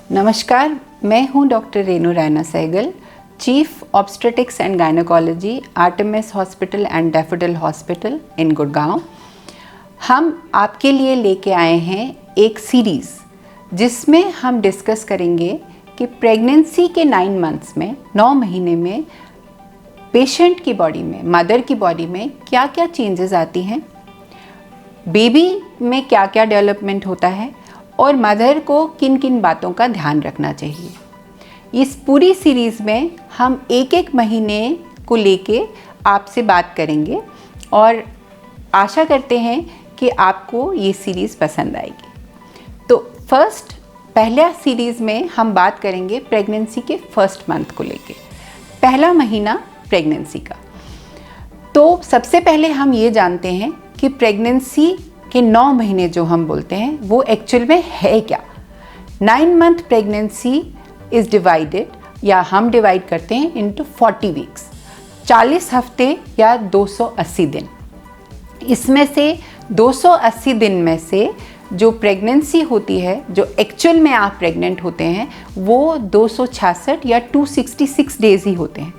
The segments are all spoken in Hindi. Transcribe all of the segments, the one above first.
नमस्कार, मैं हूं doctor Renu Raina Sehgal, chief obstetrics and gynaecology Artemis hospital and Daffodil hospital in Gurgaon. हम आपके लिए लेके आए हैं एक सीरीज़ जिसमें हम डिस्कस करेंगे कि प्रेगनेंसी के 9 मंथ्स में, 9 महीने में पेशेंट की बॉडी में, मदर की बॉडी में क्या क्या चेंजेस आती हैं, बेबी में क्या क्या डेवलपमेंट होता है और मदर को किन किन बातों का ध्यान रखना चाहिए। इस पूरी सीरीज़ में हम एक एक महीने को लेके आपसे बात करेंगे और आशा करते हैं कि आपको ये सीरीज़ पसंद आएगी। तो पहला सीरीज़ में हम बात करेंगे प्रेगनेंसी के फर्स्ट मंथ को लेके, पहला महीना प्रेगनेंसी का। तो सबसे पहले हम ये जानते हैं कि प्रेगनेंसी के 9 महीने जो हम बोलते हैं वो एक्चुअल में है क्या। 9 मंथ प्रेगनेंसी इज़ डिवाइडेड, या हम डिवाइड करते हैं इनटू 40 वीक्स, 40 हफ्ते या 280 दिन। इसमें से 280 दिन में से जो प्रेगनेंसी होती है, जो एक्चुअल में आप प्रेग्नेंट होते हैं, वो 266 या 266 डेज़ ही होते हैं।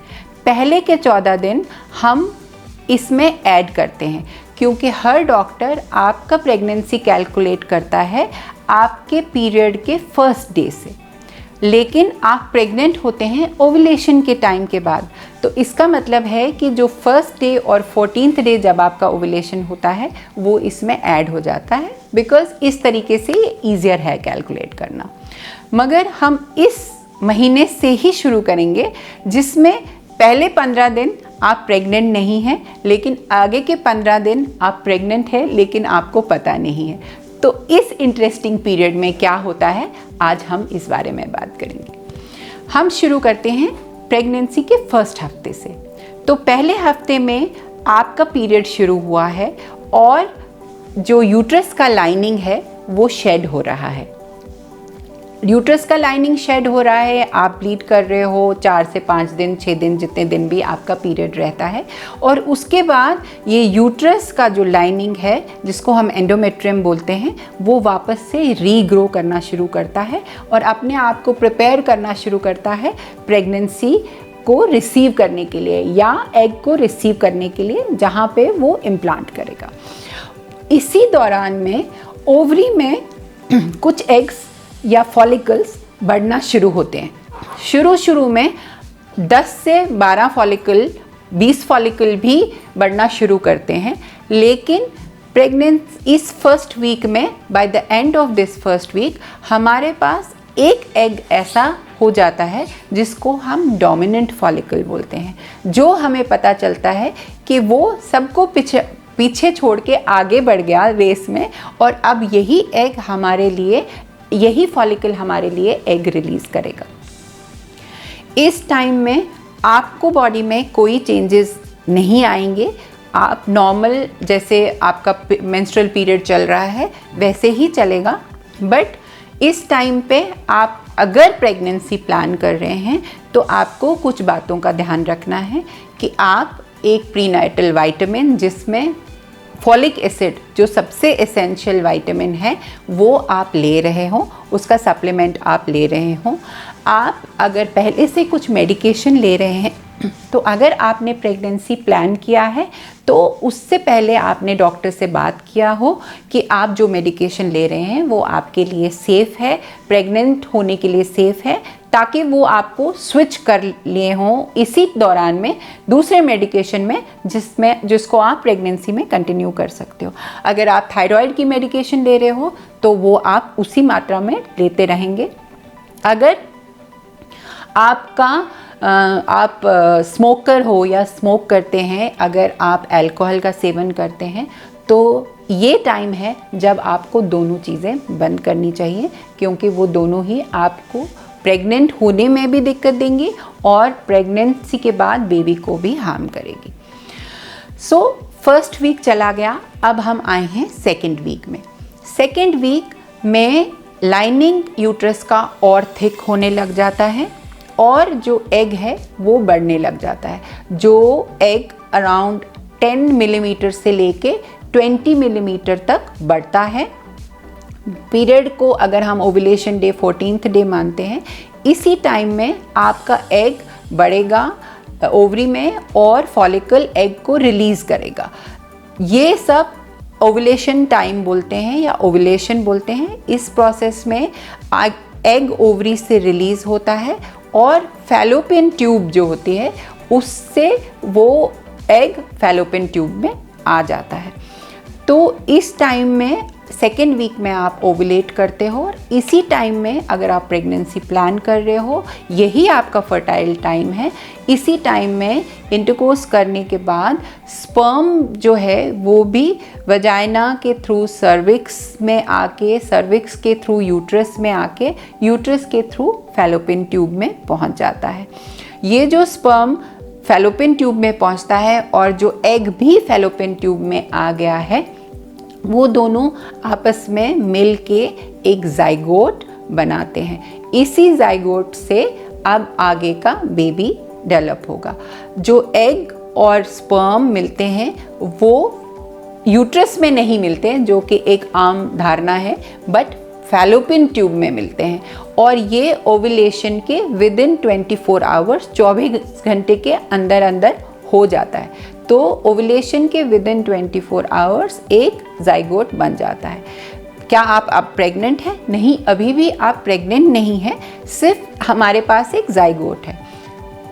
पहले के 14 दिन हम इसमें ऐड करते हैं क्योंकि हर डॉक्टर आपका प्रेगनेंसी कैलकुलेट करता है आपके पीरियड के फर्स्ट डे से, लेकिन आप प्रेग्नेंट होते हैं ओवुलेशन के टाइम के बाद। तो इसका मतलब है कि जो फर्स्ट डे और 14th डे जब आपका ओवुलेशन होता है वो इसमें ऐड हो जाता है, बिकॉज़ इस तरीके से ये ईजियर है कैलकुलेट करना। मगर हम इस महीने से ही शुरू करेंगे जिसमें पहले 15 दिन आप प्रेग्नेंट नहीं हैं, लेकिन आगे के 15 दिन आप प्रेग्नेंट हैं लेकिन आपको पता नहीं है। तो इस इंटरेस्टिंग पीरियड में क्या होता है, आज हम इस बारे में बात करेंगे। हम शुरू करते हैं प्रेगनेंसी के फर्स्ट हफ्ते से। तो पहले हफ्ते में आपका पीरियड शुरू हुआ है और जो यूट्रस का लाइनिंग है वो शेड हो रहा है। यूट्रस का लाइनिंग शेड हो रहा है, आप ब्लीड कर रहे हो 4 से 5 दिन, 6 दिन, जितने दिन भी आपका पीरियड रहता है। और उसके बाद ये यूट्रस का जो लाइनिंग है, जिसको हम एंडोमेट्रियम बोलते हैं, वो वापस से रीग्रो करना शुरू करता है और अपने आप को प्रिपेयर करना शुरू करता है प्रेगनेंसी को रिसीव करने के लिए या एग को रिसीव करने के लिए, जहाँ पे वो इम्प्लांट करेगा। इसी दौरान में ओवरी में कुछ एग्स या फॉलिकल्स बढ़ना शुरू होते हैं। शुरू में 10 से 12 फॉलिकल, 20 फॉलिकल भी बढ़ना शुरू करते हैं, लेकिन प्रेगनेंसी इस फर्स्ट वीक में, by the end of this first week, हमारे पास एक एग ऐसा हो जाता है जिसको हम डोमिनेंट फॉलिकल बोलते हैं, जो हमें पता चलता है कि वो सबको पीछे छोड़ के आगे बढ़ गया रेस में, और अब यही फॉलिकल हमारे लिए एग रिलीज़ करेगा। इस टाइम में आपको बॉडी में कोई चेंजेस नहीं आएंगे, आप नॉर्मल जैसे आपका मेंस्ट्रुअल पीरियड चल रहा है वैसे ही चलेगा। बट इस टाइम पे आप अगर प्रेगनेंसी प्लान कर रहे हैं तो आपको कुछ बातों का ध्यान रखना है कि आप एक प्रीनाइटल विटामिन, जिसमें फॉलिक एसिड जो सबसे एसेंशियल विटामिन है, वो आप ले रहे हो, उसका सप्लीमेंट आप ले रहे हो। आप अगर पहले से कुछ मेडिकेशन ले रहे हैं, तो अगर आपने प्रेगनेंसी प्लान किया है तो उससे पहले आपने डॉक्टर से बात किया हो कि आप जो मेडिकेशन ले रहे हैं वो आपके लिए सेफ़ है, प्रेग्नेंट होने के लिए सेफ़ है, ताकि वो आपको स्विच कर लिए हों इसी दौरान में दूसरे मेडिकेशन में, जिसको आप प्रेगनेंसी में कंटिन्यू कर सकते हो। अगर आप थायराइड की मेडिकेशन ले रहे हो तो वो आप उसी मात्रा में लेते रहेंगे। अगर आप स्मोकर हो या स्मोक करते हैं, अगर आप अल्कोहल का सेवन करते हैं, तो ये टाइम है जब आपको दोनों चीज़ें बंद करनी चाहिए, क्योंकि वो दोनों ही आपको प्रेग्नेंट होने में भी दिक्कत देंगी और प्रेगनेंसी के बाद बेबी को भी हार्म करेगी। सो फर्स्ट वीक चला गया, अब हम आए हैं सेकेंड वीक में। सेकेंड वीक में लाइनिंग यूट्रस का और थिक होने लग जाता है और जो एग है वो बढ़ने लग जाता है। जो एग अराउंड 10 मिलीमीटर से लेके 20 मिलीमीटर तक बढ़ता है पीरियड को अगर हम ओव्यूलेशन डे 14th डे मानते हैं, इसी टाइम में आपका एग बढ़ेगा ओवरी में और फॉलिकल एग को रिलीज़ करेगा। ये सब ओव्यूलेशन टाइम बोलते हैं या ओव्यूलेशन बोलते हैं। इस प्रोसेस में एग ओवरी से रिलीज़ होता है और फैलोपियन ट्यूब जो होती है उससे वो एग फैलोपियन ट्यूब में आ जाता है। तो इस टाइम में सेकेंड वीक में आप ओवुलेट करते हो और इसी टाइम में अगर आप प्रेगनेंसी प्लान कर रहे हो, यही आपका फर्टाइल टाइम है। इसी टाइम में इंटरकोर्स करने के बाद स्पर्म जो है वो भी वजाइना के थ्रू सर्विक्स में आके, सर्विक्स के थ्रू यूट्रस में आके, यूट्रस के थ्रू फैलोपियन ट्यूब में पहुंच जाता है। ये जो स्पर्म फैलोपियन ट्यूब में पहुंचता है और जो एग भी फैलोपियन ट्यूब में आ गया है, वो दोनों आपस में मिल के एक जाइगोट बनाते हैं। इसी जाइगोट से अब आगे का बेबी डेवलप होगा। जो एग और स्पर्म मिलते हैं वो यूट्रस में नहीं मिलते हैं, जो कि एक आम धारणा है, बट फैलोपियन ट्यूब में मिलते हैं और ये ओव्यूलेशन के विद इन 24 आवर्स, 24 घंटे के अंदर अंदर हो जाता है। तो ओव्यूलेशन के विद इन 24 आवर्स एक जाइगोट बन जाता है। क्या आप अब प्रेग्नेंट हैं? नहीं, अभी भी आप प्रेग्नेंट नहीं हैं, सिर्फ हमारे पास एक जाइगोट है।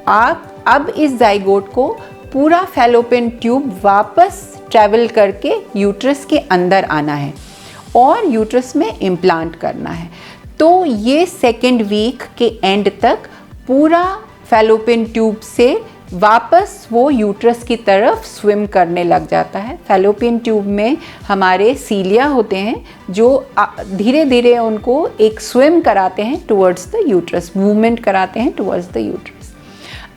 आप अब इस जाइगोट को पूरा फैलोपियन ट्यूब वापस ट्रैवल करके यूट्रस के अंदर आना है और यूट्रस में इम्प्लांट करना है। तो ये सेकेंड वीक के एंड तक पूरा फैलोपियन ट्यूब से वापस वो यूट्रस की तरफ स्विम करने लग जाता है। फैलोपियन ट्यूब में हमारे सीलिया होते हैं जो धीरे धीरे उनको एक स्विम कराते हैं टुवर्ड्स द यूट्रस, मूवमेंट कराते हैं टुवर्ड्स द यूट्रस।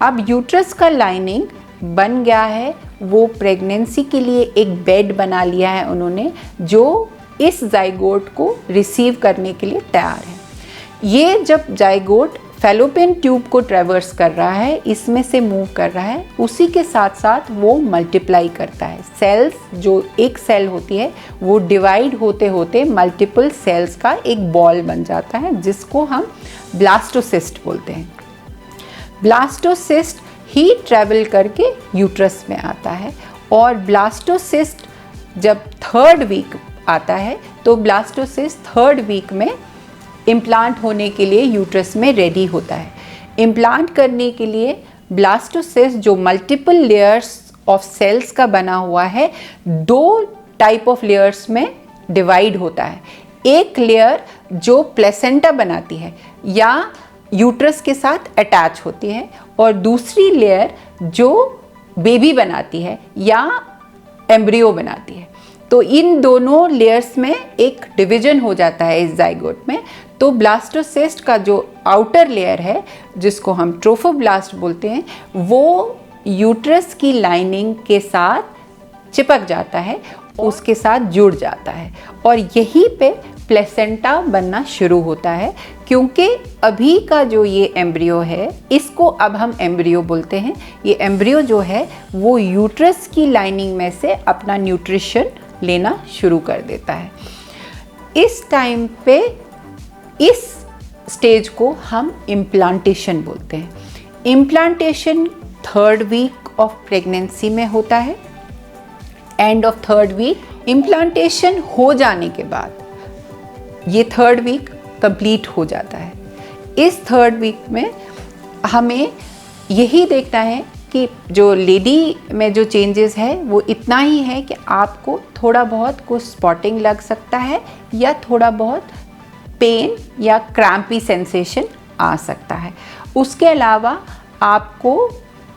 अब यूट्रस का लाइनिंग बन गया है, वो प्रेगनेंसी के लिए एक बेड बना लिया है उन्होंने, जो इस जाइगोट को रिसीव करने के लिए तैयार है। ये जब जाइगोट फैलोपियन ट्यूब को ट्रैवर्स कर रहा है, इसमें से मूव कर रहा है, उसी के साथ साथ वो मल्टीप्लाई करता है। सेल्स, जो एक सेल होती है वो डिवाइड होते होते मल्टीपल सेल्स का एक बॉल बन जाता है, जिसको हम ब्लास्टोसिस्ट बोलते हैं। ब्लास्टोसिस्ट ही ट्रैवल करके यूट्रस में आता है और ब्लास्टोसिस्ट जब थर्ड वीक आता है तो ब्लास्टोसिस्ट थर्ड वीक में इम्प्लांट होने के लिए यूट्रस में रेडी होता है। इम्प्लांट करने के लिए ब्लास्टोसिस्ट जो मल्टीपल लेयर्स ऑफ सेल्स का बना हुआ है, दो टाइप ऑफ लेयर्स में डिवाइड होता है। एक लेयर जो प्लेसेंटा बनाती है या यूट्रस के साथ अटैच होती है और दूसरी लेयर जो बेबी बनाती है या एम्ब्रियो बनाती है। तो इन दोनों लेयर्स में एक डिवीजन हो जाता है इस जाइगोट में। तो ब्लास्टोसिस्ट का जो आउटर लेयर है, जिसको हम ट्रोफोब्लास्ट बोलते हैं, वो यूट्रस की लाइनिंग के साथ चिपक जाता है, उसके साथ जुड़ जाता है और यहीं पे प्लेसेंटा बनना शुरू होता है। क्योंकि अभी का जो ये एम्ब्रियो है, इसको अब हम एम्ब्रियो बोलते हैं, ये एम्ब्रियो जो है वो यूट्रस की लाइनिंग में से अपना न्यूट्रिशन लेना शुरू कर देता है। इस टाइम पे इस स्टेज को हम इम्प्लांटेशन बोलते हैं। Implantation third week of pregnancy में होता है, end of third week. Implantation हो जाने के बाद ये थर्ड वीक कंप्लीट हो जाता है। इस थर्ड वीक में हमें यही देखना है कि जो लेडी में जो चेंजेस है वो इतना ही है कि आपको थोड़ा बहुत कुछ स्पॉटिंग लग सकता है या थोड़ा बहुत पेन या क्रैम्पी सेंसेशन आ सकता है। उसके अलावा आपको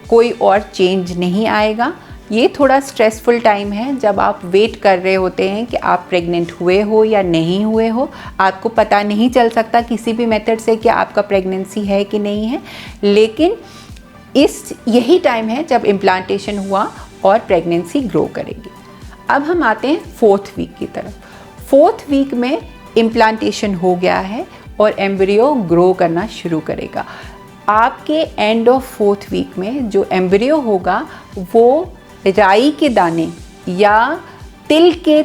कोई और चेंज नहीं आएगा। ये थोड़ा स्ट्रेसफुल टाइम है जब आप वेट कर रहे होते हैं कि आप प्रेग्नेंट हुए हो या नहीं हुए हो। आपको पता नहीं चल सकता किसी भी मेथड से कि आपका प्रेगनेंसी है कि नहीं है, लेकिन यही टाइम है जब इम्प्लांटेशन हुआ और प्रेगनेंसी ग्रो करेगी। अब हम आते हैं फोर्थ वीक की तरफ। फोर्थ वीक में इम्प्लांटेशन हो गया है और एम्ब्रियो ग्रो करना शुरू करेगा। आपके एंड ऑफ फोर्थ वीक में जो एम्ब्रियो होगा वो राई के दाने या तिल के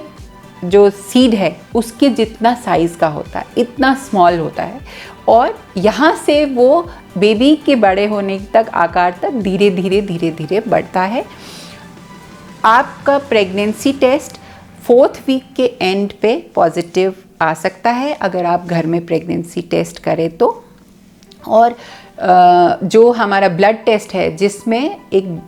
जो सीड है उसके जितना साइज़ का होता है, इतना स्मॉल होता है, और यहाँ से वो बेबी के बड़े होने तक आकार तक धीरे धीरे धीरे धीरे बढ़ता है। आपका प्रेगनेंसी टेस्ट 4th वीक के एंड पे पॉजिटिव आ सकता है अगर आप घर में प्रेगनेंसी टेस्ट करें तो। और जो हमारा ब्लड टेस्ट है जिसमें एक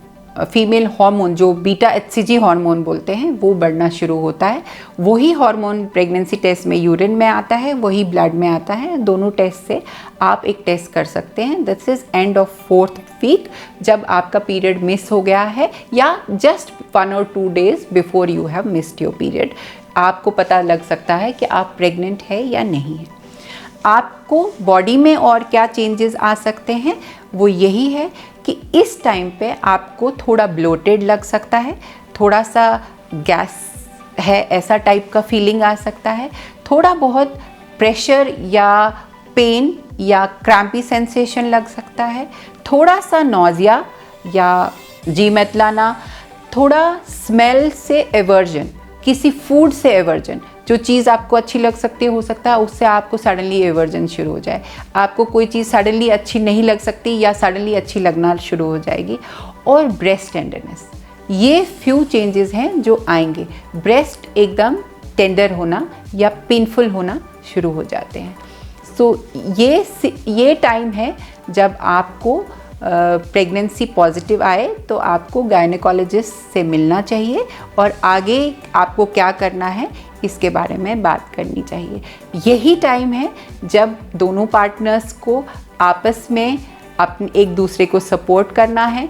फीमेल हार्मोन जो बीटा HCG हार्मोन बोलते हैं वो बढ़ना शुरू होता है, वही हार्मोन प्रेगनेंसी टेस्ट में यूरिन में आता है, वही ब्लड में आता है। दोनों टेस्ट से आप एक टेस्ट कर सकते हैं। This is end of 4th week, जब आपका पीरियड मिस हो गया है या just 1 or 2 days before you have missed your period, आपको पता लग सकता है कि आप प्रेग्नेंट है या नहीं है। आपको बॉडी में और क्या चेंजेस आ सकते हैं, वो यही है कि इस टाइम पे आपको थोड़ा ब्लोटेड लग सकता है, थोड़ा सा गैस है ऐसा टाइप का फीलिंग आ सकता है, थोड़ा बहुत प्रेशर या पेन या क्रैम्पी सेंसेशन लग सकता है, थोड़ा सा नौजिया या जी मितलाना, थोड़ा स्मेल से एवर्जन, किसी फूड से एवर्जन, जो चीज़ आपको अच्छी लग सकती है हो सकता है उससे आपको सडनली एवर्जन शुरू हो जाए। आपको कोई चीज़ सडनली अच्छी नहीं लग सकती या सडनली अच्छी लगना शुरू हो जाएगी। और ब्रेस्ट टेंडरनेस, ये फ्यू चेंजेस हैं जो आएंगे। ब्रेस्ट एकदम टेंडर होना या पेनफुल होना शुरू हो जाते हैं। सो ये टाइम है जब आपको प्रेगनेंसी पॉजिटिव आए तो आपको गायनेकोलॉजिस्ट से मिलना चाहिए और आगे आपको क्या करना है इसके बारे में बात करनी चाहिए। यही टाइम है जब दोनों पार्टनर्स को आपस में अपने एक दूसरे को सपोर्ट करना है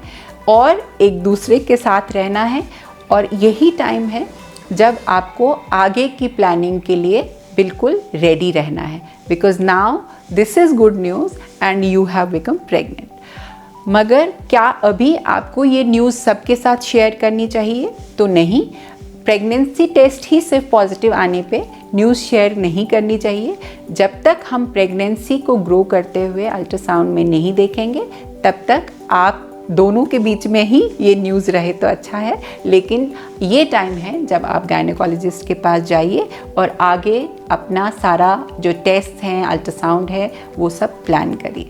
और एक दूसरे के साथ रहना है, और यही टाइम है जब आपको आगे की प्लानिंग के लिए बिल्कुल रेडी रहना है, because now this is good news and you have become pregnant. मगर क्या अभी आपको ये न्यूज़ सबके साथ शेयर करनी चाहिए? तो नहीं, प्रेगनेंसी टेस्ट ही सिर्फ पॉजिटिव आने पे न्यूज़ शेयर नहीं करनी चाहिए। जब तक हम प्रेगनेंसी को ग्रो करते हुए अल्ट्रासाउंड में नहीं देखेंगे तब तक आप दोनों के बीच में ही ये न्यूज़ रहे तो अच्छा है। लेकिन ये टाइम है जब आप गायनेकोलॉजिस्ट के पास जाइए और आगे अपना सारा जो टेस्ट हैं, अल्ट्रासाउंड है, वो सब प्लान करिए।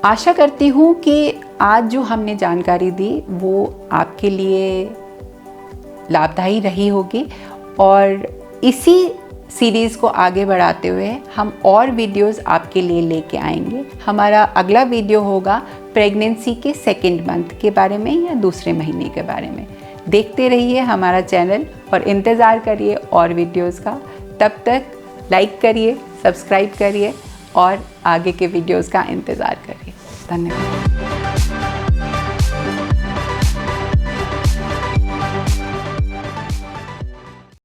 आशा करती हूँ कि आज जो हमने जानकारी दी वो आपके लिए लाभदायी रही होगी, और इसी सीरीज़ को आगे बढ़ाते हुए हम और वीडियोस आपके लिए लेके आएंगे। हमारा अगला वीडियो होगा प्रेगनेंसी के 2nd मंथ के बारे में या दूसरे महीने के बारे में। देखते रहिए हमारा चैनल और इंतज़ार करिए और वीडियोस का। तब तक लाइक करिए, सब्सक्राइब करिए और आगे के वीडियोस का इंतज़ार करिए। धन्यवाद।